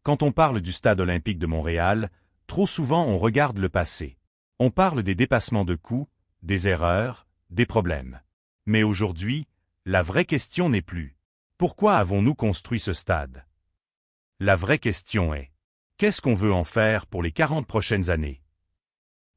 Quand on parle du stade olympique de Montréal, trop souvent on regarde le passé. On parle des dépassements de coûts, des erreurs, des problèmes. Mais aujourd'hui, la vraie question n'est plus « Pourquoi avons-nous construit ce stade ?» La vraie question est « Qu'est-ce qu'on veut en faire pour les 40 prochaines années ?»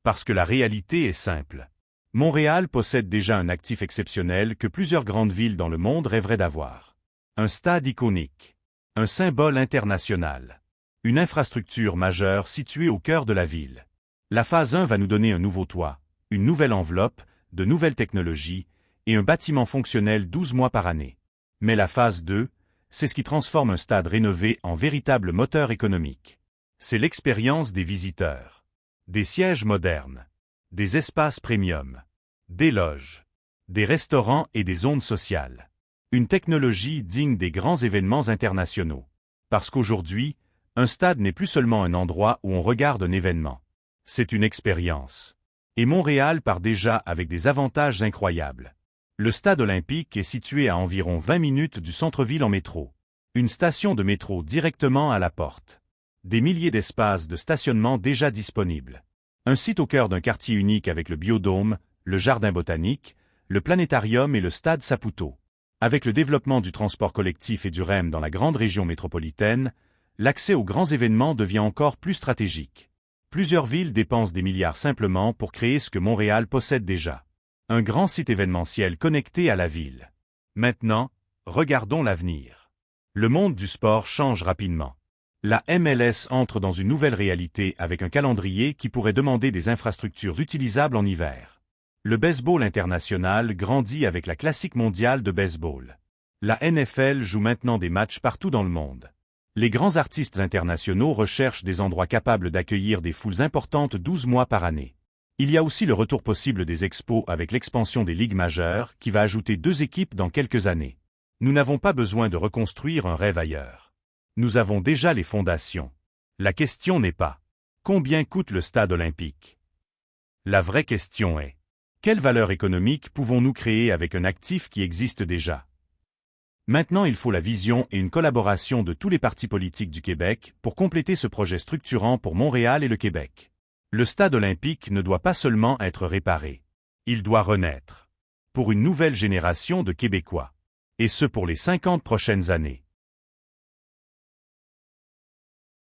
Parce que la réalité est simple. Montréal possède déjà un actif exceptionnel que plusieurs grandes villes dans le monde rêveraient d'avoir. Un stade iconique. Un symbole international. Une infrastructure majeure située au cœur de la ville. La phase 1 va nous donner un nouveau toit, une nouvelle enveloppe, de nouvelles technologies et un bâtiment fonctionnel 12 mois par année. Mais la phase 2, c'est ce qui transforme un stade rénové en véritable moteur économique. C'est l'expérience des visiteurs. Des sièges modernes. Des espaces premium. Des loges. Des restaurants et des zones sociales. Une technologie digne des grands événements internationaux. Parce qu'aujourd'hui, un stade n'est plus seulement un endroit où on regarde un événement. C'est une expérience. Et Montréal part déjà avec des avantages incroyables. Le stade olympique est situé à environ 20 minutes du centre-ville en métro. Une station de métro directement à la porte. Des milliers d'espaces de stationnement déjà disponibles. Un site au cœur d'un quartier unique avec le biodôme, le jardin botanique, le planétarium et le stade Saputo. Avec le développement du transport collectif et du REM dans la grande région métropolitaine, l'accès aux grands événements devient encore plus stratégique. Plusieurs villes dépensent des milliards simplement pour créer ce que Montréal possède déjà. Un grand site événementiel connecté à la ville. Maintenant, regardons l'avenir. Le monde du sport change rapidement. La MLS entre dans une nouvelle réalité avec un calendrier qui pourrait demander des infrastructures utilisables en hiver. Le baseball international grandit avec la Classique mondiale de baseball. La NFL joue maintenant des matchs partout dans le monde. Les grands artistes internationaux recherchent des endroits capables d'accueillir des foules importantes 12 mois par année. Il y a aussi le retour possible des expos avec l'expansion des ligues majeures qui va ajouter 2 équipes dans quelques années. Nous n'avons pas besoin de reconstruire un rêve ailleurs. Nous avons déjà les fondations. La question n'est pas « Combien coûte le stade olympique ?» La vraie question est « Quelle valeur économique pouvons-nous créer avec un actif qui existe déjà ?» Maintenant il faut la vision et une collaboration de tous les partis politiques du Québec pour compléter ce projet structurant pour Montréal et le Québec. Le stade olympique ne doit pas seulement être réparé. Il doit renaître. Pour une nouvelle génération de Québécois. Et ce pour les 50 prochaines années.